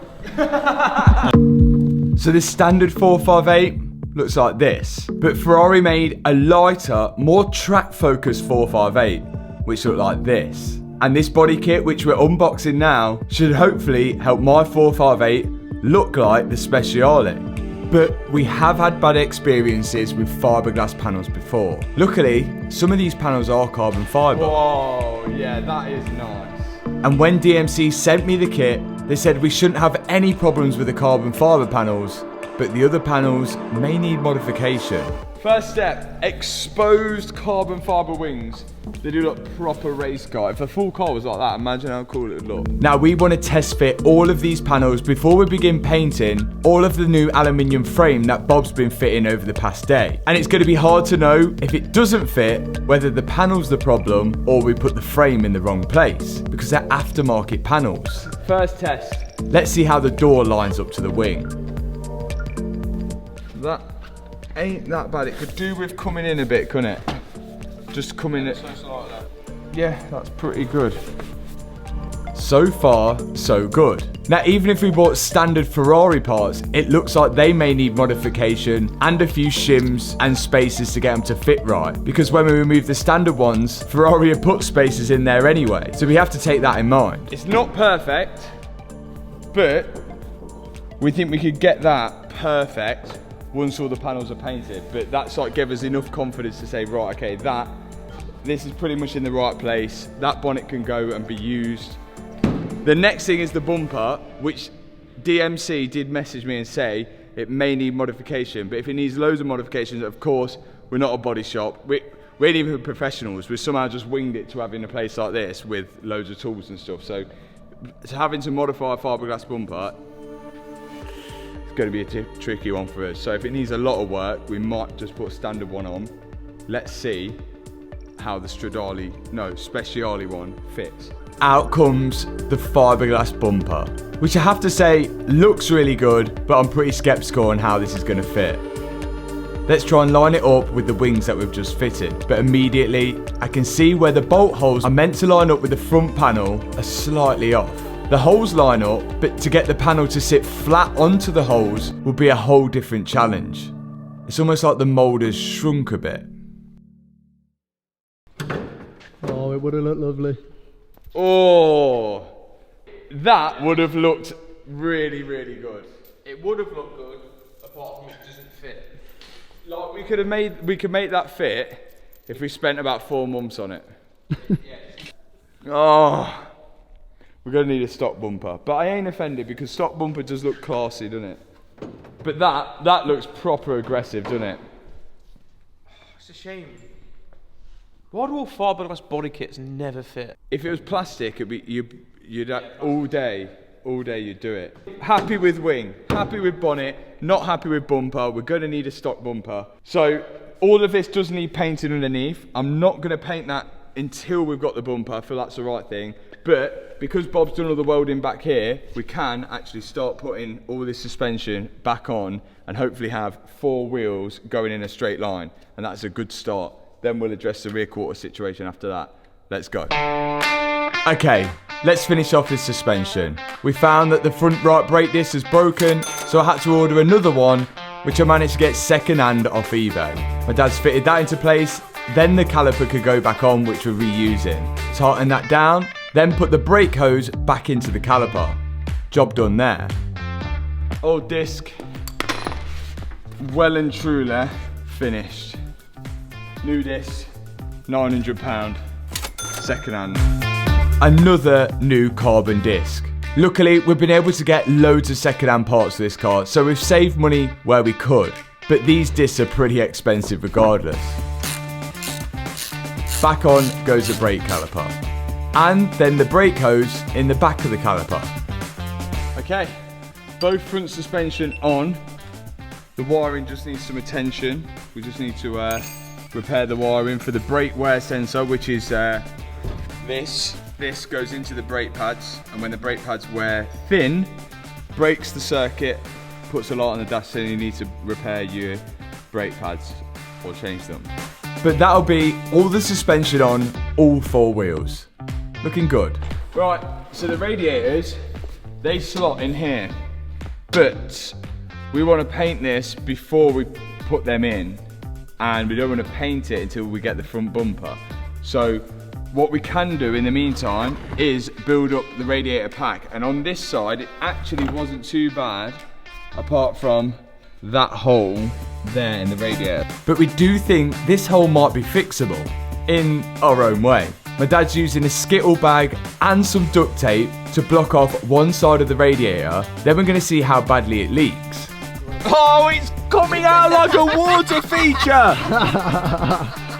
So this standard 458 looks like this, but Ferrari made a lighter, more track-focused 458, which looked like this. And this body kit, which we're unboxing now, should hopefully help my 458 look like the Speciale. But we have had bad experiences with fiberglass panels before. Luckily, some of these panels are carbon fiber. Whoa, yeah, that is nice. And when DMC sent me the kit, they said we shouldn't have any problems with the carbon fiber panels, but the other panels may need modification. First step, exposed carbon fibre wings. They do look proper race car. If the full car was like that, imagine how cool it would look. Now we want to test fit all of these panels before we begin painting all of the new aluminium frame that Bob's been fitting over the past day. And it's going to be hard to know if it doesn't fit, whether the panel's the problem or we put the frame in the wrong place, because they're aftermarket panels. First test. Let's see how the door lines up to the wing. That ain't that bad. It could do with coming in a bit, couldn't it? Just coming in. Yeah, that's pretty good. So far, so good. Now, even if we bought standard Ferrari parts, it looks like they may need modification and a few shims and spaces to get them to fit right. Because when we remove the standard ones, Ferrari have put spaces in there anyway. So we have to take that in mind. It's not perfect, but we think we could get that perfect once all the panels are painted. But that's like give us enough confidence to say, right, okay, this is pretty much in the right place. That bonnet can go and be used. The next thing is the bumper, which DMC did message me and say it may need modification, but if it needs loads of modifications, of course, we're not a body shop. We ain't even professionals. We somehow just winged it to having a place like this with loads of tools and stuff. So having to modify a fiberglass bumper, it's going to be a tricky one for us. So if it needs a lot of work, we might just put a standard one on. Let's see how the Speciale one fits. Out comes the fiberglass bumper, which I have to say looks really good, but I'm pretty skeptical on how this is going to fit. Let's try and line it up with the wings that we've just fitted, but immediately I can see where the bolt holes are meant to line up with the front panel are slightly off. The holes line up, but to get the panel to sit flat onto the holes will be a whole different challenge. It's almost like the mould has shrunk a bit. Oh, it would have looked lovely. Oh, that would have looked really, really good. It would have looked good, apart from it doesn't fit. Like we could make that fit if we spent about 4 months on it. Oh, we're gonna need a stock bumper, but I ain't offended because stock bumper does look classy, doesn't it? But that looks proper aggressive, doesn't it? It's a shame. Why do all fiberglass body kits never fit? If it was plastic, it'd be you'd all day you'd do it. Happy with wing, happy with bonnet, not happy with bumper. We're gonna need a stock bumper. So all of this does need painting underneath. I'm not gonna paint that until we've got the bumper. I feel that's the right thing. But because Bob's done all the welding back here, we can actually start putting all this suspension back on and hopefully have 4 wheels going in a straight line. And that's a good start. Then we'll address the rear quarter situation after that. Let's go. Okay, let's finish off this suspension. We found that the front right brake disc is broken, so I had to order another one, which I managed to get second hand off eBay. My dad's fitted that into place, then the caliper could go back on, which we're reusing. Tighten that down, then put the brake hose back into the caliper. Job done there. Old disc, well and truly finished. New disc, £900, second hand. Another new carbon disc. Luckily, we've been able to get loads of second hand parts for this car, so we've saved money where we could. But these discs are pretty expensive regardless. Back on goes the brake caliper. And then the brake hose in the back of the caliper. Okay, both front suspension on. The wiring just needs some attention. We just need to repair the wiring for the brake wear sensor, which is this. This goes into the brake pads, and when the brake pads wear thin, breaks the circuit, puts a light on the dash saying you need to repair your brake pads or change them. But that'll be all the suspension on all 4 wheels. Looking good. Right, so the radiators, they slot in here, but we want to paint this before we put them in, and we don't want to paint it until we get the front bumper. So what we can do in the meantime is build up the radiator pack, and on this side it actually wasn't too bad apart from that hole there in the radiator. But we do think this hole might be fixable in our own way. My dad's using a skittle bag and some duct tape to block off one side of the radiator, then we're going to see how badly it leaks. Oh, it's coming out like a water feature!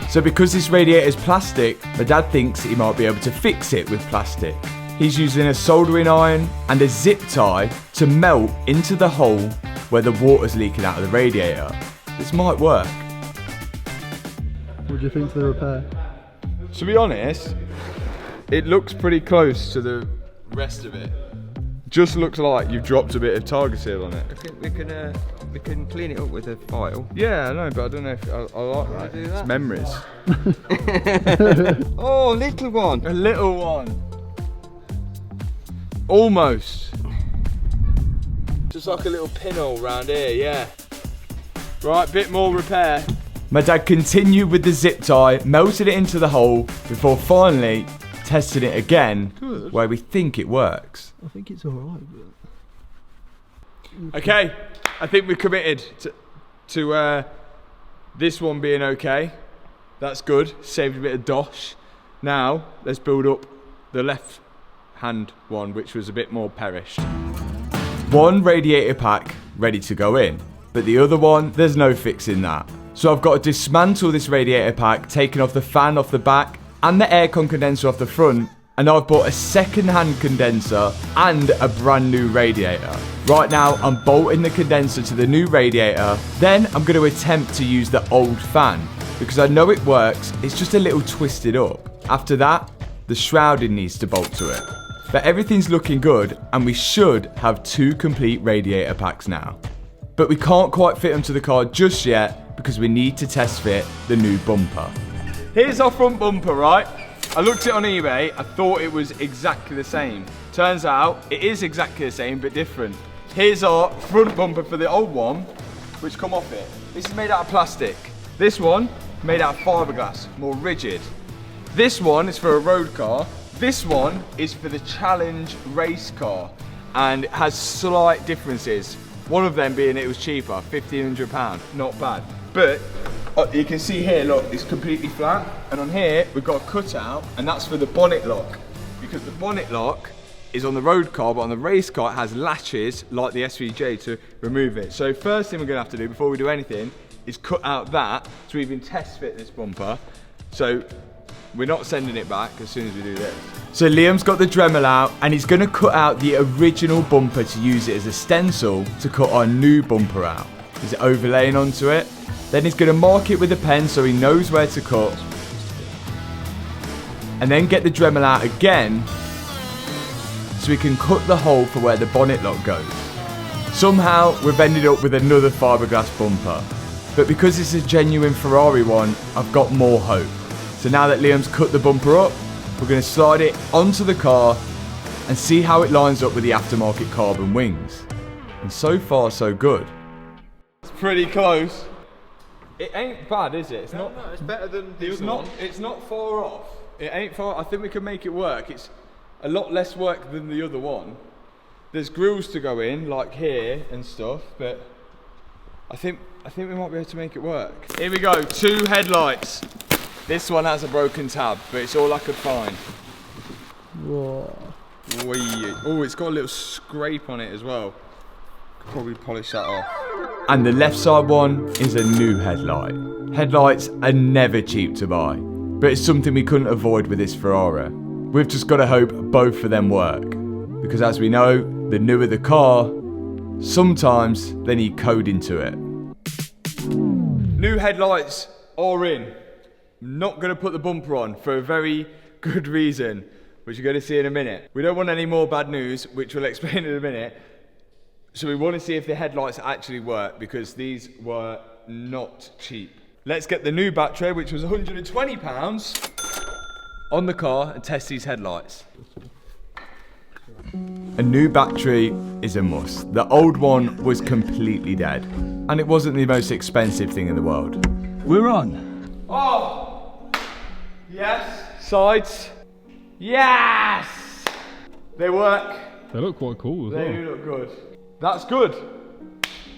So because this radiator is plastic, my dad thinks he might be able to fix it with plastic. He's using a soldering iron and a zip tie to melt into the hole where the water's leaking out of the radiator. This might work. What do you think to the repair? To be honest, it looks pretty close to the rest of it. Just looks like you've dropped a bit of Targa seal on it. I think we can clean it up with a file. Yeah, I know, but I don't know if I like that. Do that? It's memories. Oh, little one. A little one. Almost. Just like a little pinhole round here, yeah. Right, bit more repair. My dad continued with the zip tie, melted it into the hole, before finally testing it again, where we think it works. I think it's alright. But... Okay, I think we're committed to this one being okay. That's good, saved a bit of dosh. Now, let's build up the left hand one, which was a bit more perished. One radiator pack ready to go in, but the other one, there's no fixing that. So I've got to dismantle this radiator pack, taking off the fan off the back and the aircon condenser off the front, and I've bought a second-hand condenser and a brand new radiator. Right now I'm bolting the condenser to the new radiator, then I'm going to attempt to use the old fan because I know it works, it's just a little twisted up. After that, the shrouding needs to bolt to it. But everything's looking good and we should have 2 complete radiator packs now. But we can't quite fit them to the car just yet because we need to test fit the new bumper. Here's our front bumper, right? I looked at it on eBay, I thought it was exactly the same. Turns out it is exactly the same but different. Here's our front bumper for the old one, which come off it. This is made out of plastic. This one, made out of fiberglass, more rigid. This one is for a road car. This one is for the Challenge race car and it has slight differences. One of them being it was cheaper, £1,500, not bad. But you can see here, look, it's completely flat. And on here, we've got a cutout, and that's for the bonnet lock. Because the bonnet lock is on the road car, but on the race car, it has latches like the SVJ to remove it. So first thing we're gonna have to do before we do anything is cut out that to even test fit this bumper. So We're not sending it back as soon as we do this. So Liam's got the Dremel out and he's going to cut out the original bumper to use it as a stencil to cut our new bumper out. He's overlaying onto it. Then he's going to mark it with a pen so he knows where to cut. And then get the Dremel out again so we can cut the hole for where the bonnet lock goes. Somehow we've ended up with another fiberglass bumper. But because it's a genuine Ferrari one, I've got more hope. So now that Liam's cut the bumper up, we're going to slide it onto the car and see how it lines up with the aftermarket carbon wings. And so far so good. It's pretty close. It ain't bad, is it? It's not. No, it's better than the other one. It's not far off. It ain't far. I think we can make it work. It's a lot less work than the other one. There's grills to go in, like here and stuff, but I think we might be able to make it work. Here we go. 2 headlights. This one has a broken tab, but it's all I could find. Whoa. Oh, it's got a little scrape on it as well. Could probably polish that off. And the left side one is a new headlight. Headlights are never cheap to buy, but it's something we couldn't avoid with this Ferrari. We've just got to hope both of them work, because as we know, the newer the car, sometimes they need coding to it. New headlights are in. I'm not going to put the bumper on for a very good reason, which you're going to see in a minute. We don't want any more bad news, which we'll explain in a minute. So we want to see if the headlights actually work, because these were not cheap. Let's get the new battery, which was £120, on the car and test these headlights. A new battery is a must. The old one was completely dead, and it wasn't the most expensive thing in the world. We're on. Oh! Yes! Sides. Yes! They work. They look quite cool as well. They do look good. That's good.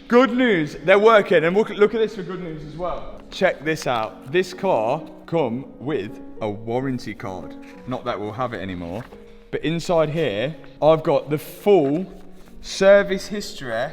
Good news, they're working, and look at this for good news as well. Check this out. This car come with a warranty card. Not that we'll have it anymore, but inside here, I've got the full service history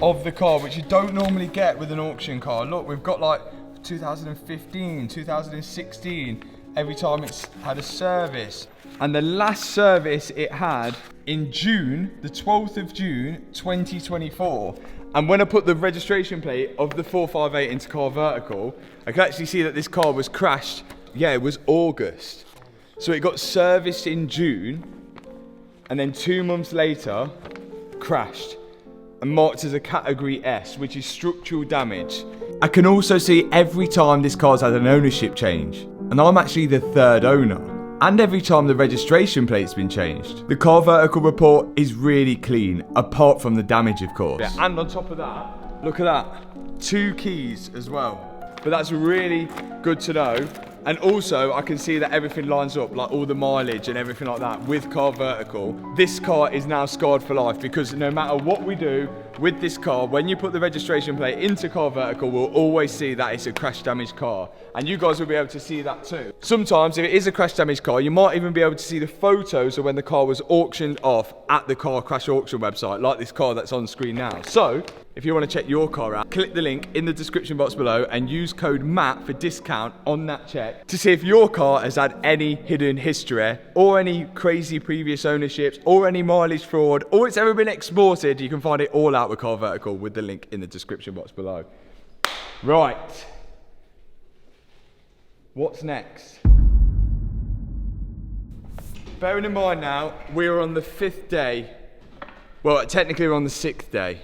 of the car, which you don't normally get with an auction car. Look, we've got like 2015, 2016, every time it's had a service. And the last service it had in June, the 12th of June, 2024. And when I put the registration plate of the 458 into car vertical, I can actually see that this car was crashed. Yeah, it was August. So it got serviced in June, and then 2 months later, crashed. And marked as a category S, which is structural damage. I can also see every time this car's had an ownership change. And I'm actually the 3rd owner. And every time the registration plate's been changed. The car vertical report is really clean, apart from the damage, of course. Yeah, and on top of that, look at that. 2 keys as well. But that's really good to know. And also, I can see that everything lines up, like all the mileage and everything like that, with car vertical. This car is now scarred for life, because no matter what we do with this car, when you put the registration plate into car vertical, we'll always see that it's a crash damaged car. And you guys will be able to see that too. Sometimes, if it is a crash damaged car, you might even be able to see the photos of when the car was auctioned off at the car crash auction website, like this car that's on screen now. So, if you want to check your car out, click the link in the description box below and use code MATT for discount on that check to see if your car has had any hidden history or any crazy previous ownerships or any mileage fraud or it's ever been exported. You can find it all out with Car Vertical with the link in the description box below. Right. What's next? Bearing in mind now, we're on the 5th day. Well, technically we're on the 6th day.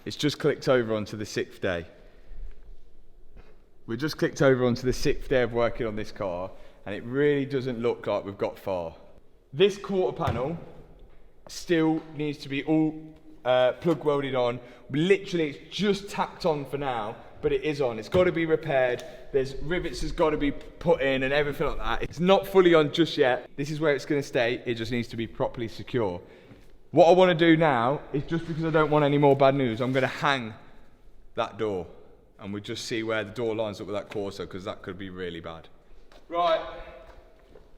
It's just clicked over onto the 6th day. We just clicked over onto the 6th day of working on this car, and it really doesn't look like we've got far. This quarter panel still needs to be all plug welded on. Literally, it's just tacked on for now, but it is on. It's got to be repaired. There's rivets that's got to be put in and everything like that. It's not fully on just yet. This is where it's going to stay. It just needs to be properly secure. What I want to do now is, just because I don't want any more bad news, I'm going to hang that door. And we'll just see where the door lines up with that Corsa, because that could be really bad. Right,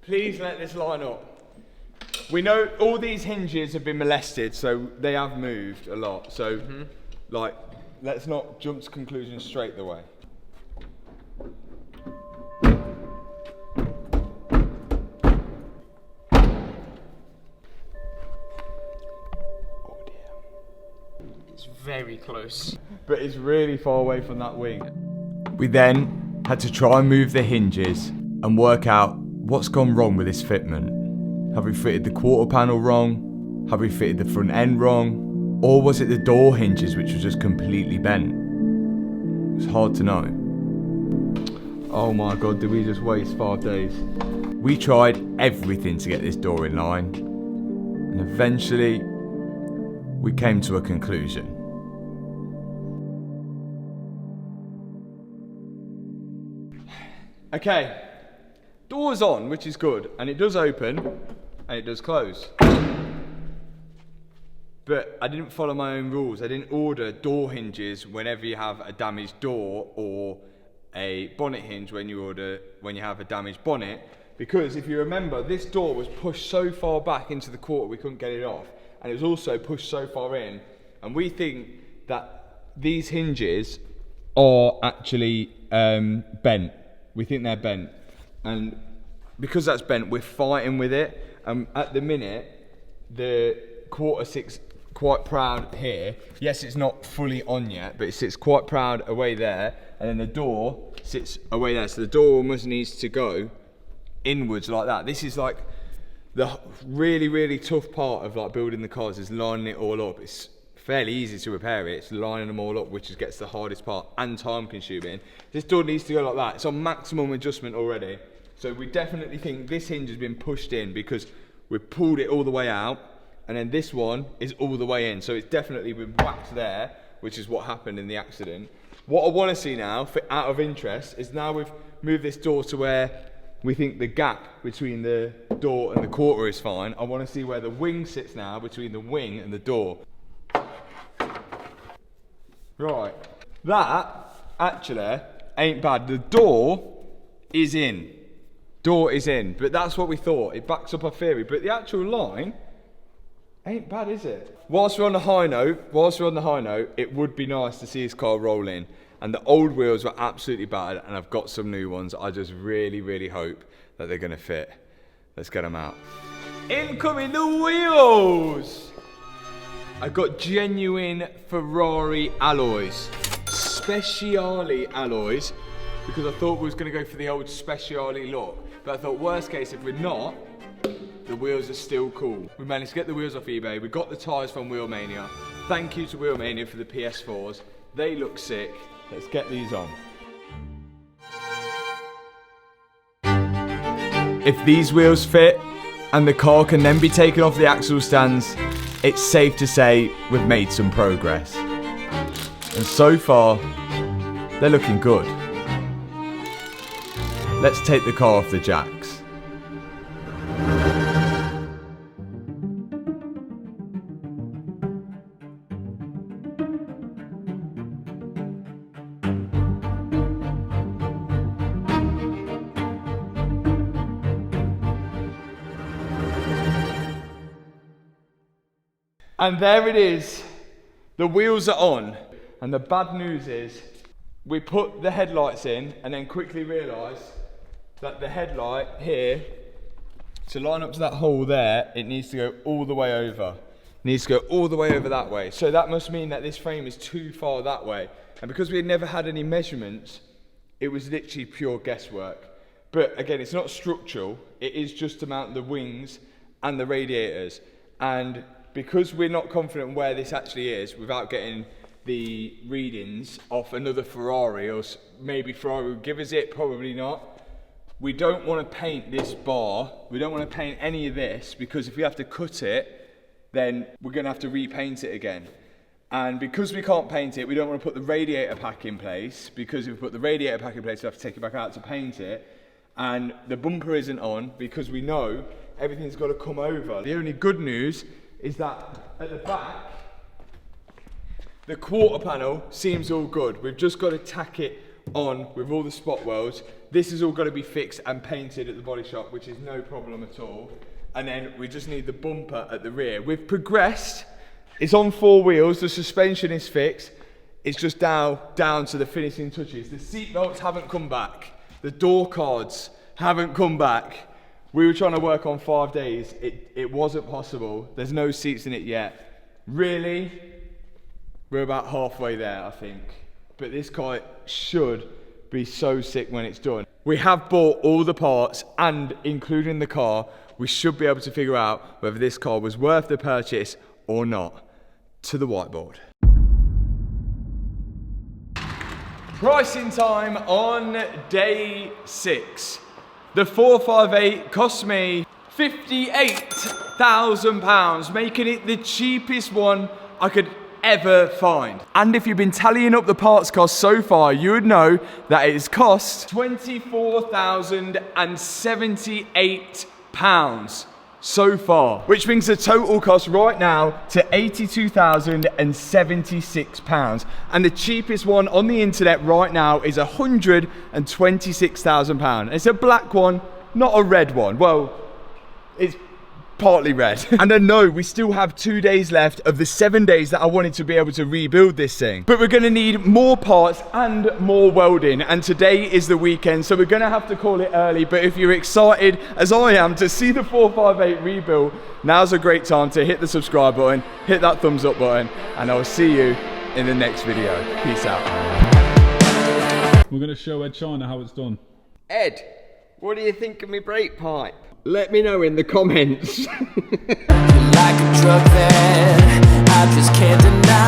please let this line up. We know all these hinges have been molested, so they have moved a lot. So, like, let's not jump to conclusions straight away. very close. But it's really far away from that wing. We then had to try and move the hinges and work out what's gone wrong with this fitment. Have we fitted the quarter panel wrong? Have we fitted the front end wrong? Or was it the door hinges which were just completely bent? It's hard to know. Oh my god, did we just waste 5 days? We tried everything to get this door in line, and eventually we came to a conclusion. Okay, door's on, which is good, and it does open and it does close. But I didn't follow my own rules. I didn't order door hinges whenever you have a damaged door, or a bonnet hinge when you have a damaged bonnet, because if you remember, this door was pushed so far back into the quarter we couldn't get it off, and it was also pushed so far in, and we think that these hinges are actually bent. We think they're bent, and because that's bent, we're fighting with it. At the minute, the quarter sits quite proud here. Yes, it's not fully on yet, but it sits quite proud away there, and then the door sits away there, so the door almost needs to go inwards like that. This is like the really tough part of like building the cars, is lining it all up. It's fairly easy to repair it, it's lining them all up which gets the hardest part and time consuming. This door needs to go like that. It's on maximum adjustment already, so we definitely think this hinge has been pushed in because we pulled it all the way out, and then this one is all the way in, so it's definitely been whacked there, which is what happened in the accident. What I want to see now, out of interest, is now we've moved this door to where we think the gap between the door and the quarter is fine. I want to see where the wing sits now, between the wing and the door. Right, that actually ain't bad. The door is in. Door is in, but that's what we thought. It backs up our theory, but the actual line ain't bad, is it? Whilst we're on the high note, it would be nice to see this car roll in. And the old wheels were absolutely bad, and I've got some new ones. I just really hope that they're gonna fit. Let's get them out. Incoming the wheels! I got genuine Ferrari alloys. Speciale alloys, because I thought we was gonna go for the old Speciale look. But I thought, worst case, if we're not, the wheels are still cool. We managed to get the wheels off eBay. We got the tyres from Wheelmania. Thank you to Wheelmania for the PS4s. They look sick. Let's get these on. If these wheels fit and the car can then be taken off the axle stands, it's safe to say we've made some progress. And so far, they're looking good. Let's take the car off the jacks. And there it is, the wheels are on. And the bad news is, we put the headlights in and then quickly realised that the headlight here, to line up to that hole there, it needs to go all the way over. It needs to go all the way over that way. So that must mean that this frame is too far that way. And because we had never had any measurements, it was literally pure guesswork. But again, it's not structural, it is just to mount the wings and the radiators. And because we're not confident where this actually is, without getting the readings off another Ferrari, or maybe Ferrari will give us it, probably not. We don't want to paint this bar, we don't want to paint any of this, because if we have to cut it, then we're going to have to repaint it again. And because we can't paint it, we don't want to put the radiator pack in place, because if we put the radiator pack in place, we have to take it back out to paint it. And the bumper isn't on, because we know everything's got to come over. The only good news is that at the back, the quarter panel seems all good. We've just got to tack it on with all the spot welds. This is all got to be fixed and painted at the body shop, which is no problem at all. And then we just need the bumper at the rear. We've progressed. It's on 4 wheels. The suspension is fixed. It's just down to the finishing touches. The seat belts haven't come back. The door cards haven't come back. We were trying to work on 5 days. It wasn't possible. There's no seats in it yet. Really? We're about halfway there, I think. But this car should be so sick when it's done. We have bought all the parts, and including the car, we should be able to figure out whether this car was worth the purchase or not. To the whiteboard. Pricing time on day 6. The 458 cost me £58,000, making it the cheapest one I could ever find. And if you've been tallying up the parts cost so far, you would know that it has cost £24,078 so far, which brings the total cost right now to £82,076. And the cheapest one on the internet right now is £126,000. It's a black one, not a red one. Well, it's partly red. And I know we still have 2 days left of the 7 days that I wanted to be able to rebuild this thing. But we're gonna need more parts and more welding. And today is the weekend, so we're gonna have to call it early. But if you're excited, as I am, to see the 458 rebuilt, now's a great time to hit the subscribe button, hit that thumbs up button, and I'll see you in the next video. Peace out. We're going to show Ed China how it's done. Ed, what do you think of my brake pipe? Let me know in the comments. Like a drug that I just can't deny.